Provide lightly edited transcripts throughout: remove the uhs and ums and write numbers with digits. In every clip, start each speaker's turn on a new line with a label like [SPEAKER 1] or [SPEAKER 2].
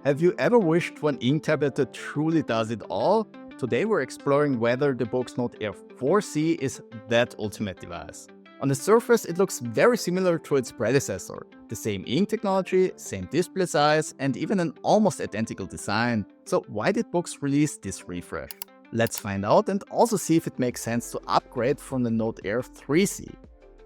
[SPEAKER 1] Have you ever wished for an ink tablet that truly does it all? Today we're exploring whether the Boox Note Air 4C is that ultimate device. On the surface, it looks very similar to its predecessor. The same ink technology, same display size, and even an almost identical design. So why did Boox release this refresh? Let's find out and also see if it makes sense to upgrade from the Note Air 3C.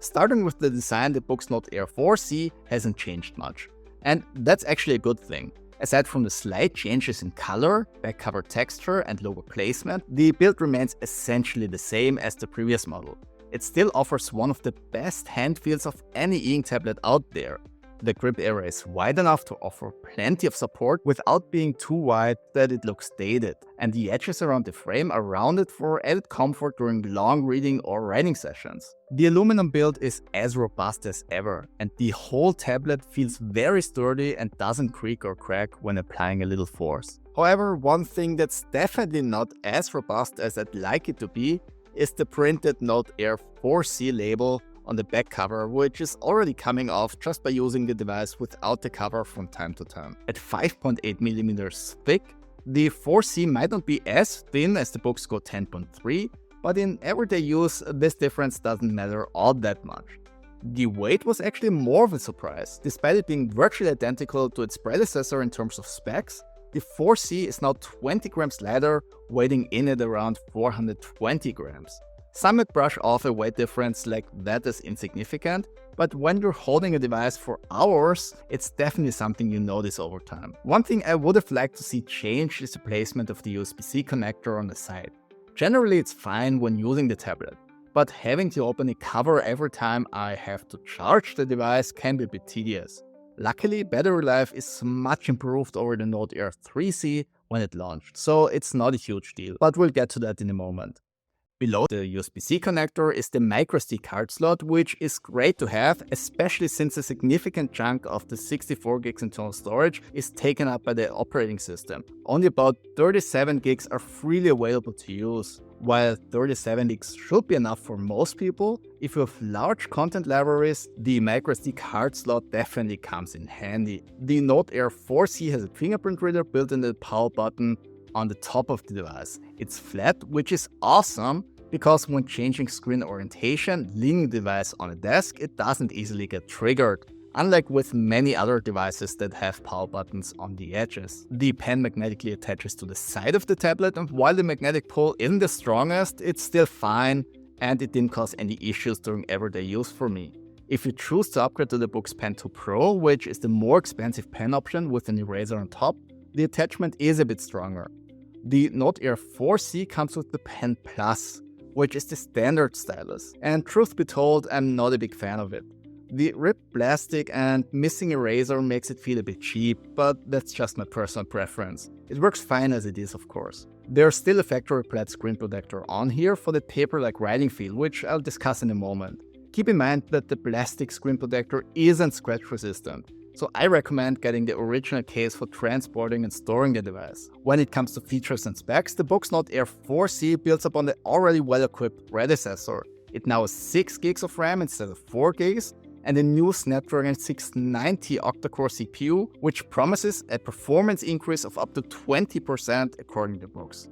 [SPEAKER 1] Starting with the design, the Boox Note Air 4C hasn't changed much. And that's actually a good thing. Aside from the slight changes in color, back cover texture and logo placement, the build remains essentially the same as the previous model. It still offers one of the best hand feels of any ink tablet out there. The grip area is wide enough to offer plenty of support without being too wide that it looks dated, and the edges around the frame are rounded for added comfort during long reading or writing sessions. The aluminum build is as robust as ever, and the whole tablet feels very sturdy and doesn't creak or crack when applying a little force. However, one thing that's definitely not as robust as I'd like it to be is the printed Note Air 4C label on the back cover, which is already coming off just by using the device without the cover from time to time. At 5.8mm thick, the 4C might not be as thin as the Boox Go 10.3, but in everyday use, this difference doesn't matter all that much. The weight was actually more of a surprise. Despite it being virtually identical to its predecessor in terms of specs, the 4C is now 20 grams lighter, weighing in at around 420 grams. Some might brush off a weight difference like that as insignificant, but when you're holding a device for hours, it's definitely something you notice over time. One thing I would have liked to see change is the placement of the USB-C connector on the side. Generally it's fine when using the tablet, but having to open the cover every time I have to charge the device can be a bit tedious. Luckily, battery life is much improved over the Note Air 3C when it launched, so it's not a huge deal, but we'll get to that in a moment. Below the USB-C connector is the microSD card slot, which is great to have, especially since a significant chunk of the 64 gigs internal storage is taken up by the operating system. Only about 37 gigs are freely available to use. While 37 gigs should be enough for most people, if you have large content libraries, the microSD card slot definitely comes in handy. The Note Air 4C has a fingerprint reader built in the power button on the top of the device. It's flat, which is awesome because when changing screen orientation, leaning the device on a desk, it doesn't easily get triggered, unlike with many other devices that have power buttons on the edges. The pen magnetically attaches to the side of the tablet, and while the magnetic pull isn't the strongest, it's still fine and it didn't cause any issues during everyday use for me. If you choose to upgrade to the Boox Pen 2 Pro, which is the more expensive pen option with an eraser on top, the attachment is a bit stronger. The Note Air 4C comes with the Pen Plus, which is the standard stylus, and truth be told, I'm not a big fan of it. The ripped plastic and missing eraser makes it feel a bit cheap, but that's just my personal preference. It works fine as it is, of course. There's still a factory applied screen protector on here for the paper-like writing feel, which I'll discuss in a moment. Keep in mind that the plastic screen protector isn't scratch resistant, so I recommend getting the original case for transporting and storing the device. When it comes to features and specs, the Boox Note Air 4C builds upon the already well-equipped predecessor. It now has 6 gigs of RAM instead of 4 gigs, and a new Snapdragon 690 octa-core CPU, which promises a performance increase of up to 20% according to Boox.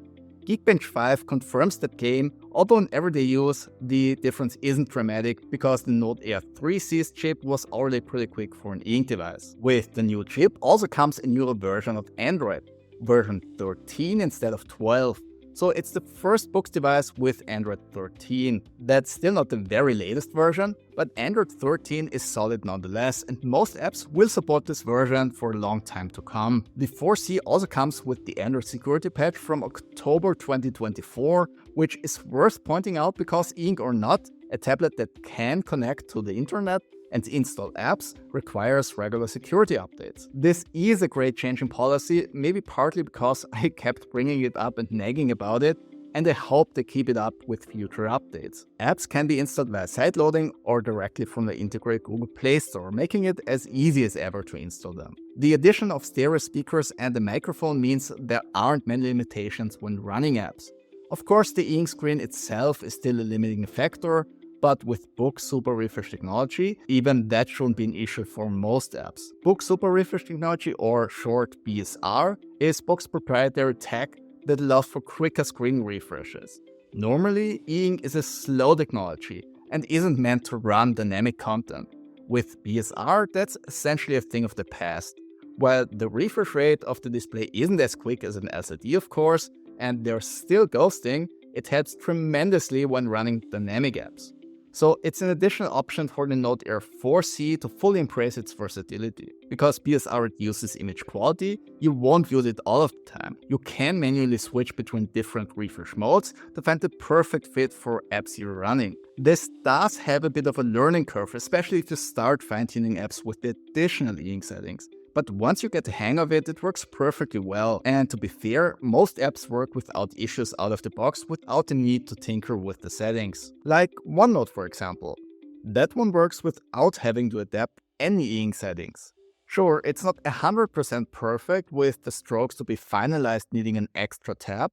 [SPEAKER 1] Geekbench 5 confirms that gain, although in everyday use, the difference isn't dramatic because the Note Air 3C's chip was already pretty quick for an ink device. With the new chip also comes a newer version of Android, version 13 instead of 12. So it's the first Boox device with Android 13. That's still not the very latest version, but Android 13 is solid nonetheless, and most apps will support this version for a long time to come. The 4C also comes with the Android security patch from October 2024, which is worth pointing out because ink or not, a tablet that can connect to the internet and install apps requires regular security updates. This is a great change in policy, maybe partly because I kept bringing it up and nagging about it, and I hope they keep it up with future updates. Apps can be installed via sideloading or directly from the integrated Google Play Store, making it as easy as ever to install them. The addition of stereo speakers and a microphone means there aren't many limitations when running apps. Of course, the ink screen itself is still a limiting factor, But with Boox Super Refresh technology, even that shouldn't be an issue for most apps. Boox Super Refresh technology, or short BSR, is Boox's proprietary tech that allows for quicker screen refreshes. Normally, e-ink is a slow technology and isn't meant to run dynamic content. With BSR, that's essentially a thing of the past. While the refresh rate of the display isn't as quick as an LCD, of course, and there's still ghosting, it helps tremendously when running dynamic apps. So it's an additional option for the Note Air 4C to fully embrace its versatility. Because BSR reduces image quality, you won't use it all of the time. You can manually switch between different refresh modes to find the perfect fit for apps you're running. This does have a bit of a learning curve, especially if you start fine-tuning apps with the additional e-ink settings. But once you get the hang of it, it works perfectly well. And to be fair, most apps work without issues out of the box without the need to tinker with the settings. Like OneNote, for example. That one works without having to adapt any e-ink settings. Sure, it's not 100% perfect with the strokes to be finalized needing an extra tab,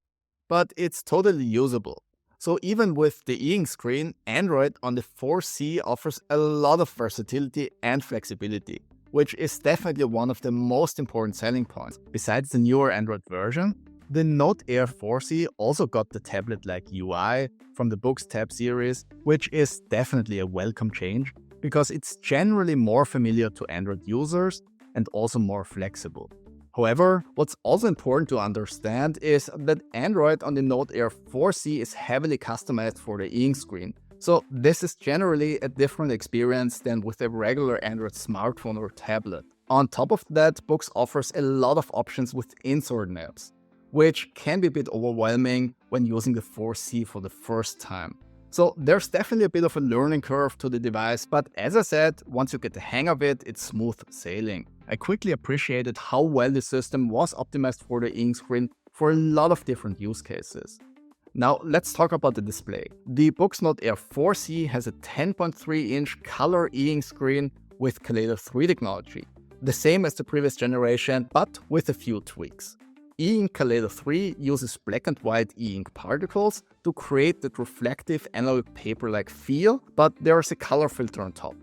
[SPEAKER 1] but it's totally usable. So even with the e-ink screen, Android on the 4C offers a lot of versatility and flexibility, which is definitely one of the most important selling points. Besides the newer Android version, the Note Air 4C also got the tablet-like UI from the Boox Tab series, which is definitely a welcome change because it's generally more familiar to Android users and also more flexible. However, what's also important to understand is that Android on the Note Air 4C is heavily customized for the e-ink screen. So this is generally a different experience than with a regular Android smartphone or tablet. On top of that, Boox offers a lot of options within certain apps, which can be a bit overwhelming when using the 4C for the first time. So there's definitely a bit of a learning curve to the device, but as I said, once you get the hang of it, it's smooth sailing. I quickly appreciated how well the system was optimized for the e-ink screen for a lot of different use cases. Now let's talk about the display. The Boox Note Air 4C has a 10.3-inch color e-ink screen with Kaleido 3 technology, the same as the previous generation, but with a few tweaks. E-ink Kaleido 3 uses black and white e-ink particles to create that reflective analog paper-like feel, but there is a color filter on top.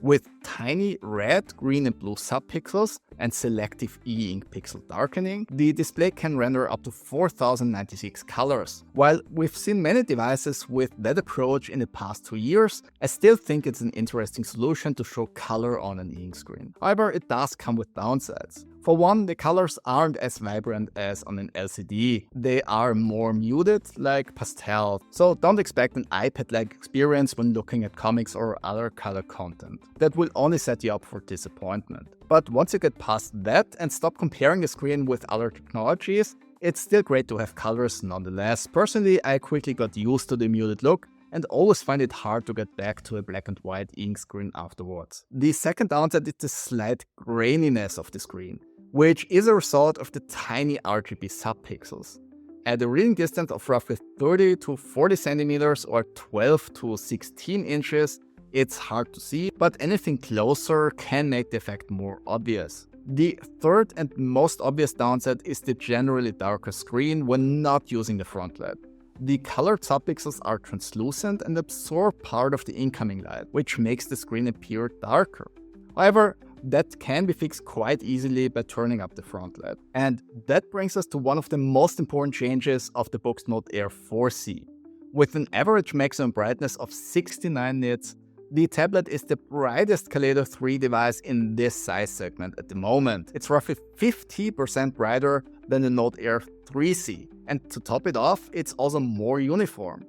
[SPEAKER 1] With tiny red, green and blue subpixels and selective e-ink pixel darkening, the display can render up to 4096 colors. While we've seen many devices with that approach in the past 2 years, I still think it's an interesting solution to show color on an e-ink screen. However, it does come with downsides. For one, the colors aren't as vibrant as on an LCD. They are more muted, like pastel, so don't expect an iPad-like experience when looking at comics or other color content. That will only set you up for disappointment. But once you get past that and stop comparing the screen with other technologies, it's still great to have colors nonetheless. Personally, I quickly got used to the muted look and always find it hard to get back to a black and white ink screen afterwards. The second downside is the slight graininess of the screen, which is a result of the tiny RGB subpixels. At a reading distance of roughly 30 to 40 centimeters or 12 to 16 inches, it's hard to see, but anything closer can make the effect more obvious. The third and most obvious downside is the generally darker screen when not using the Frontlight. The colored subpixels are translucent and absorb part of the incoming light, which makes the screen appear darker. However, that can be fixed quite easily by turning up the Frontlight. And that brings us to one of the most important changes of the Boox Note Air 4C. With an average maximum brightness of 69 nits, the tablet is the brightest Kaleido 3 device in this size segment at the moment. It's roughly 50% brighter than the Note Air 3C. And to top it off, it's also more uniform.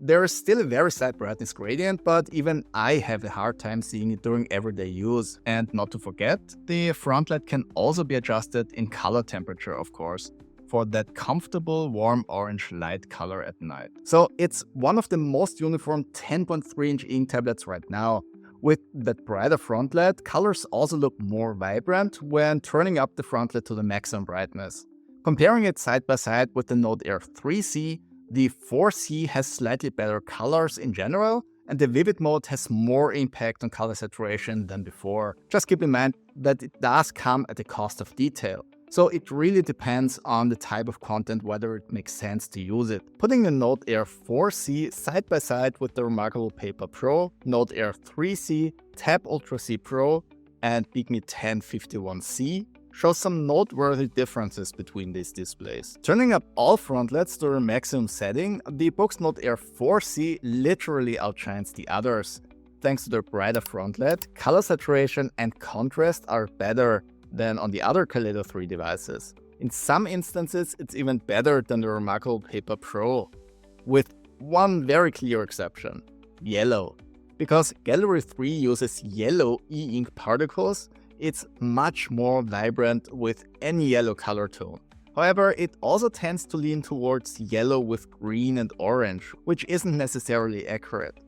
[SPEAKER 1] There is still a very slight brightness gradient, but even I have a hard time seeing it during everyday use. And not to forget, the Frontlight can also be adjusted in color temperature, of course, for that comfortable warm orange light color at night. So it's one of the most uniform 10.3-inch ink tablets right now. With that brighter Frontlight, colors also look more vibrant when turning up the Frontlight to the maximum brightness. Comparing it side by side with the Note Air 3C, the 4C has slightly better colors in general, and the vivid mode has more impact on color saturation than before. Just keep in mind that it does come at the cost of detail. So it really depends on the type of content whether it makes sense to use it. Putting the Note Air 4C side by side with the Remarkable Paper Pro, Note Air 3C, Tab Ultra C Pro, and Bigme 1051C shows some noteworthy differences between these displays. Turning up all frontlights to their maximum setting, the Boox Note Air 4C literally outshines the others. Thanks to their brighter frontlight, color saturation and contrast are better than on the other Kaleido 3 devices. In some instances, it's even better than the Remarkable Paper Pro, with one very clear exception: yellow. Because Gallery 3 uses yellow e-ink particles, it's much more vibrant with any yellow color tone. However, it also tends to lean towards yellow with green and orange, which isn't necessarily accurate.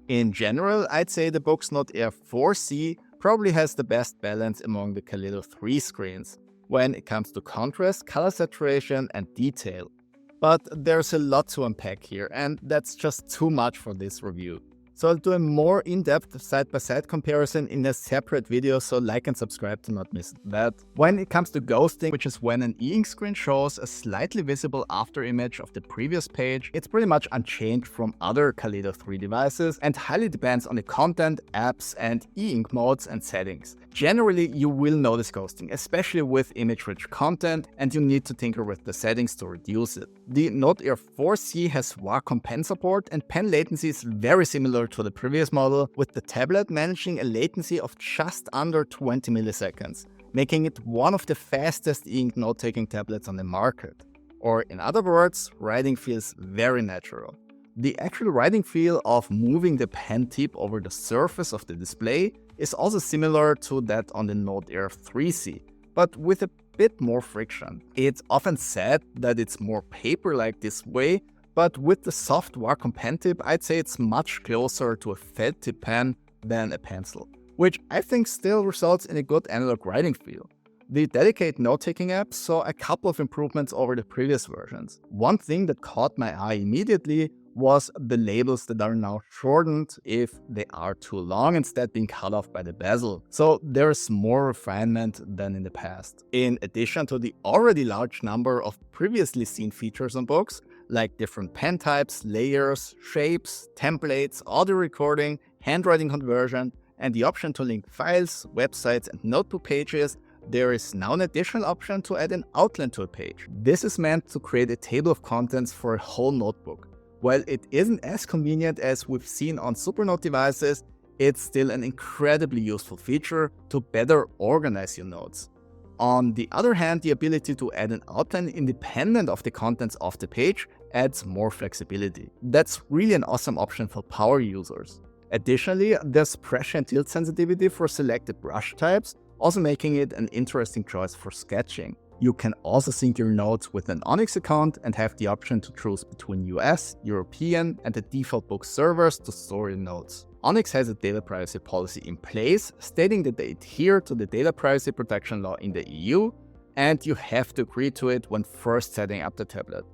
[SPEAKER 1] In general, I'd say the Boox Note Air 4C probably has the best balance among the Kaleido 3 screens when it comes to contrast, color saturation, and detail. But there's a lot to unpack here, and that's just too much for this review. So I'll do a more in-depth side-by-side comparison in a separate video, so like and subscribe to not miss that. When it comes to ghosting, which is when an e-ink screen shows a slightly visible afterimage of the previous page, it's pretty much unchanged from other Kaleido 3 devices and highly depends on the content, apps, and e-ink modes and settings. Generally, you will notice ghosting, especially with image-rich content, and you need to tinker with the settings to reduce it. The Note Air 4C has Wacom pen support, and pen latency is very similar to the previous model, with the tablet managing a latency of just under 20 milliseconds, making it one of the fastest e-ink note-taking tablets on the market. Or in other words, writing feels very natural. The actual writing feel of moving the pen tip over the surface of the display is also similar to that on the Note Air 3C, but with a bit more friction. It's often said that it's more paper-like this way, but with the soft Wacom pen tip, I'd say it's much closer to a felt tip pen than a pencil, which I think still results in a good analog writing feel. The dedicated note-taking app saw a couple of improvements over the previous versions. One thing that caught my eye immediately was the labels that are now shortened if they are too long, instead being cut off by the bezel. So there's more refinement than in the past. In addition to the already large number of previously seen features on Boox, like different pen types, layers, shapes, templates, audio recording, handwriting conversion, and the option to link files, websites, and notebook pages, there is now an additional option to add an outline to a page. This is meant to create a table of contents for a whole notebook. While it isn't as convenient as we've seen on Supernote devices, it's still an incredibly useful feature to better organize your notes. On the other hand, the ability to add an outline independent of the contents of the page adds more flexibility. That's really an awesome option for power users. Additionally, there's pressure and tilt sensitivity for selected brush types, also making it an interesting choice for sketching. You can also sync your notes with an Onyx account and have the option to choose between US, European, and the default Boox servers to store your notes. Onyx has a data privacy policy in place, stating that they adhere to the data privacy protection law in the EU, and you have to agree to it when first setting up the tablet.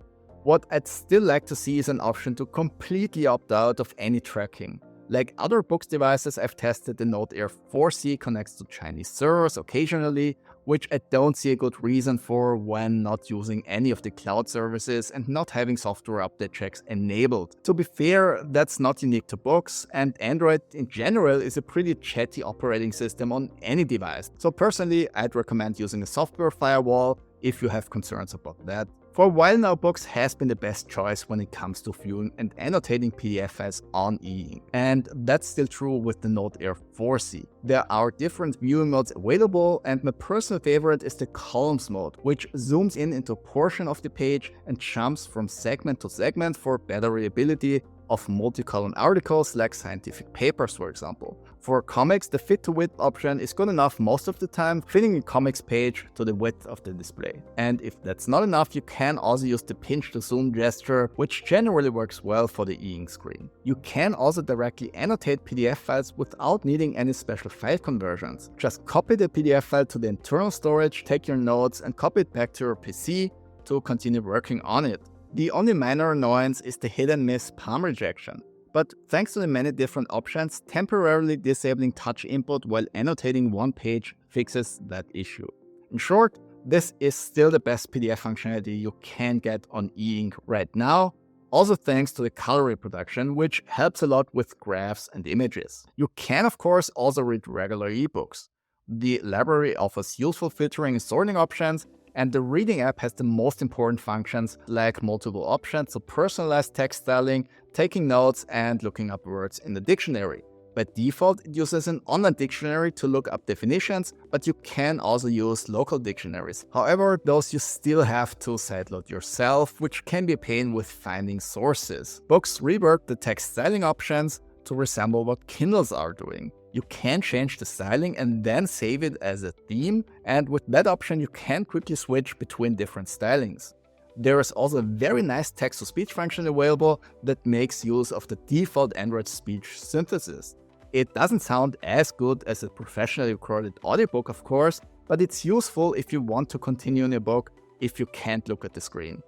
[SPEAKER 1] What I'd still like to see is an option to completely opt out of any tracking. Like other Boox devices I've tested, the Note Air 4C connects to Chinese servers occasionally, which I don't see a good reason for when not using any of the cloud services and not having software update checks enabled. To be fair, that's not unique to Boox, and Android in general is a pretty chatty operating system on any device. So personally, I'd recommend using a software firewall if you have concerns about that. For a while now, Boox has been the best choice when it comes to viewing and annotating PDF files on e-ink. And that's still true with the Note Air 4C. There are different viewing modes available, and my personal favorite is the columns mode, which zooms in into a portion of the page and jumps from segment to segment for better readability of multi-column articles like scientific papers, for example. For comics, the fit to width option is good enough most of the time, fitting a comics page to the width of the display. And if that's not enough, you can also use the pinch to zoom gesture, which generally works well for the e-ink screen. You can also directly annotate PDF files without needing any special file conversions. Just copy the PDF file to the internal storage, take your notes, and copy it back to your PC to continue working on it. The only minor annoyance is the hit and miss palm rejection, but thanks to the many different options, temporarily disabling touch input while annotating one page fixes that issue. In short, this is still the best PDF functionality you can get on e-ink right now, also thanks to the color reproduction, which helps a lot with graphs and images. You can of course also read regular ebooks. The library offers useful filtering and sorting options, and the reading app has the most important functions like multiple options, so personalized text styling, taking notes, and looking up words in the dictionary. By default, it uses an online dictionary to look up definitions, but you can also use local dictionaries. However, those you still have to sideload yourself, which can be a pain with finding sources. Boox reworked the text styling options to resemble what Kindles are doing. You can change the styling and then save it as a theme, and with that option you can quickly switch between different stylings. There is also a very nice text-to-speech function available that makes use of the default Android speech synthesis. It doesn't sound as good as a professionally recorded audiobook, of course, but it's useful if you want to continue in a book if you can't look at the screen.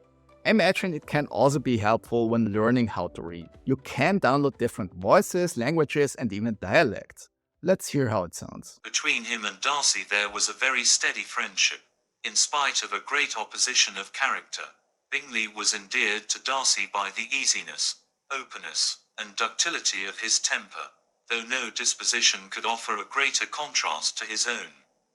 [SPEAKER 1] I imagine it can also be helpful when learning how to read. You can download different voices, languages, and even dialects. Let's hear how it sounds.
[SPEAKER 2] Between him and Darcy there was a very steady friendship. In spite of a great opposition of character, Bigme was endeared to Darcy by the easiness, openness, and ductility of his temper, though no disposition could offer a greater contrast to his own,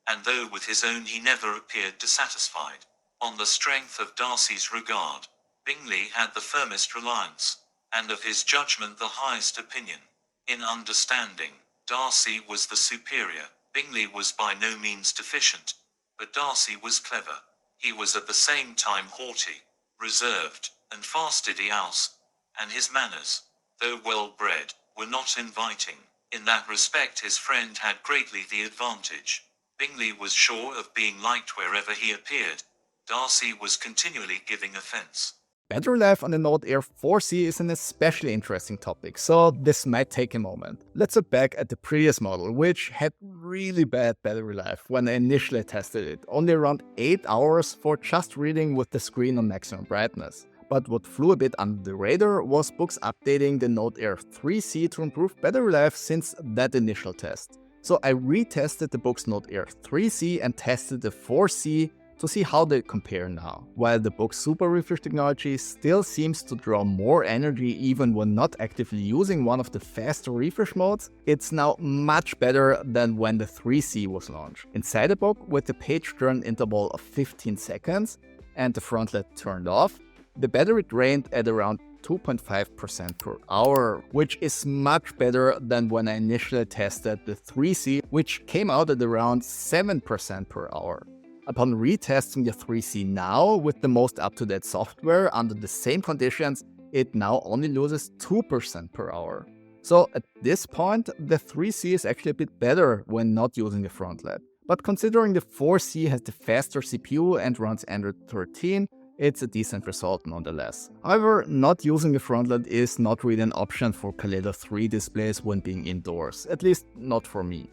[SPEAKER 2] and though with his own he never appeared dissatisfied. On the strength of Darcy's regard, Bigme had the firmest reliance, and of his judgment the highest opinion. In understanding, Darcy was the superior. Bigme was by no means deficient, but Darcy was clever. He was at the same time haughty, reserved, and fastidious, and his manners, though well-bred, were not inviting. In that respect his friend had greatly the advantage. Bigme was sure of being liked wherever he appeared. Darcy was continually giving offense.
[SPEAKER 1] Battery life on the Note Air 4C is an especially interesting topic, so this might take a moment. Let's look back at the previous model, which had really bad battery life when I initially tested it, only around 8 hours for just reading with the screen on maximum brightness. But what flew a bit under the radar was Boox updating the Note Air 3C to improve battery life since that initial test. So I retested the Boox Note Air 3C and tested the 4C to see how they compare now. While the Boox Super Refresh technology still seems to draw more energy even when not actively using one of the faster refresh modes, it's now much better than when the 3C was launched. Inside the book, with the page turn interval of 15 seconds and the Frontlight turned off, the battery drained at around 2.5% per hour, which is much better than when I initially tested the 3C, which came out at around 7% per hour. Upon retesting the 3C now with the most up-to-date software under the same conditions, it now only loses 2% per hour. So at this point, the 3C is actually a bit better when not using the Frontlight. But considering the 4C has the faster CPU and runs Android 13, it's a decent result nonetheless. However, not using the Frontlight is not really an option for Kaleido 3 displays when being indoors, at least not for me.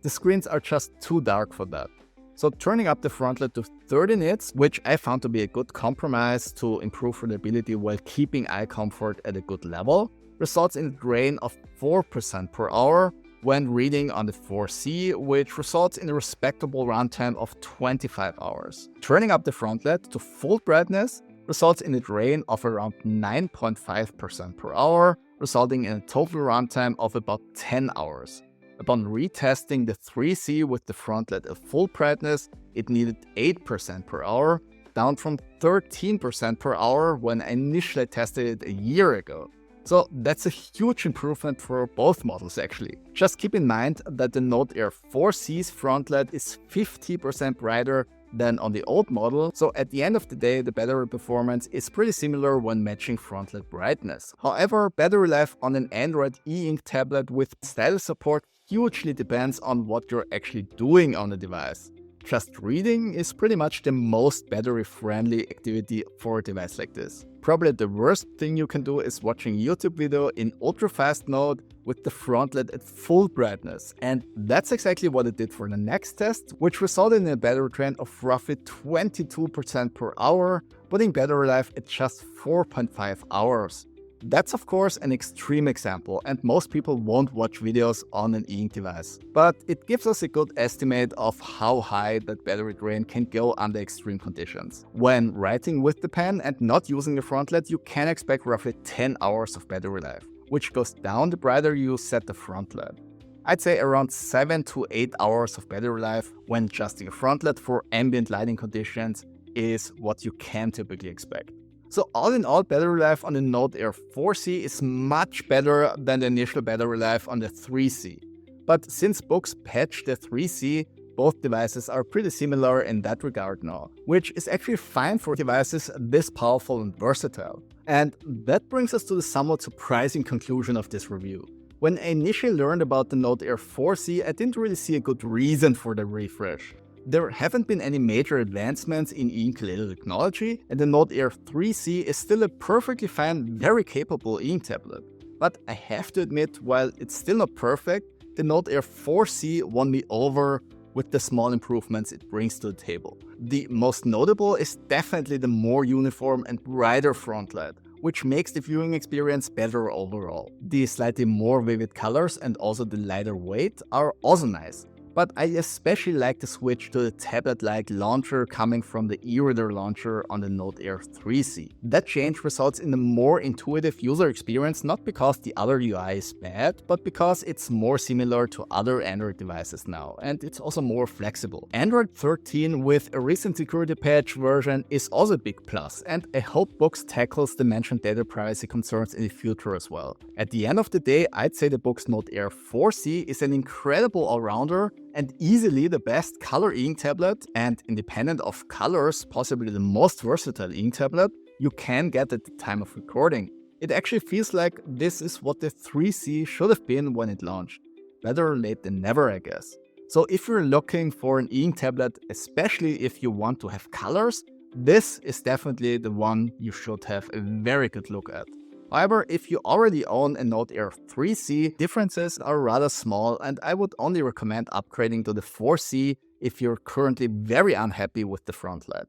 [SPEAKER 1] The screens are just too dark for that. So turning up the Frontlight to 30 nits, which I found to be a good compromise to improve readability while keeping eye comfort at a good level, results in a drain of 4% per hour when reading on the 4C, which results in a respectable runtime of 25 hours. Turning up the Frontlight to full brightness results in a drain of around 9.5% per hour, resulting in a total runtime of about 10 hours. Upon retesting the 3C with the Frontlight at full brightness, it needed 8% per hour, down from 13% per hour when I initially tested it a year ago. So that's a huge improvement for both models actually. Just keep in mind that the Note Air 4C's Frontlight is 50% brighter than on the old model, so at the end of the day the battery performance is pretty similar when matching Frontlight brightness. However, battery life on an Android e-ink tablet with stylus support hugely depends on what you're actually doing on the device. Just reading is pretty much the most battery-friendly activity for a device like this. Probably the worst thing you can do is watching YouTube video in ultra-fast mode with the Frontlight at full brightness. And that's exactly what it did for the next test, which resulted in a battery drain of roughly 22% per hour, putting battery life at just 4.5 hours. That's of course an extreme example, and most people won't watch videos on an e-ink device. But it gives us a good estimate of how high that battery drain can go under extreme conditions. When writing with the pen and not using the frontlight, you can expect roughly 10 hours of battery life, which goes down the brighter you set the frontlight. I'd say around 7 to 8 hours of battery life when adjusting a frontlight for ambient lighting conditions is what you can typically expect. So all in all, battery life on the Note Air 4C is much better than the initial battery life on the 3C. But since Boox patched the 3C, both devices are pretty similar in that regard now, which is actually fine for devices this powerful and versatile. And that brings us to the somewhat surprising conclusion of this review. When I initially learned about the Note Air 4C, I didn't really see a good reason for the refresh. There haven't been any major advancements in e-ink Kaleido technology, and the Note Air 3C is still a perfectly fine, very capable e-ink tablet. But I have to admit, while it's still not perfect, the Note Air 4C won me over with the small improvements it brings to the table. The most notable is definitely the more uniform and brighter frontlight, which makes the viewing experience better overall. The slightly more vivid colors and also the lighter weight are also nice. But I especially like the switch to the tablet-like launcher coming from the e-reader launcher on the Note Air 3C. That change results in a more intuitive user experience, not because the other UI is bad, but because it's more similar to other Android devices now, and it's also more flexible. Android 13 with a recent security patch version is also a big plus, and I hope Boox tackles the mentioned data privacy concerns in the future as well. At the end of the day, I'd say the Boox Note Air 4C is an incredible all-rounder and easily the best color e-ink tablet, and independent of colors, possibly the most versatile e-ink tablet you can get at the time of recording. It actually feels like this is what the 3C should have been when it launched. Better late than never, I guess. So if you're looking for an e-ink tablet, especially if you want to have colors, this is definitely the one you should have a very good look at. However, if you already own a Note Air 3C, differences are rather small, and I would only recommend upgrading to the 4C if you're currently very unhappy with the frontlight.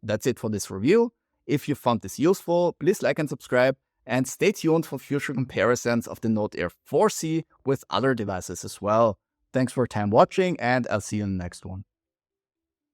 [SPEAKER 1] That's it for this review. If you found this useful, please like and subscribe, and stay tuned for future comparisons of the Note Air 4C with other devices as well. Thanks for your time watching, and I'll see you in the next one.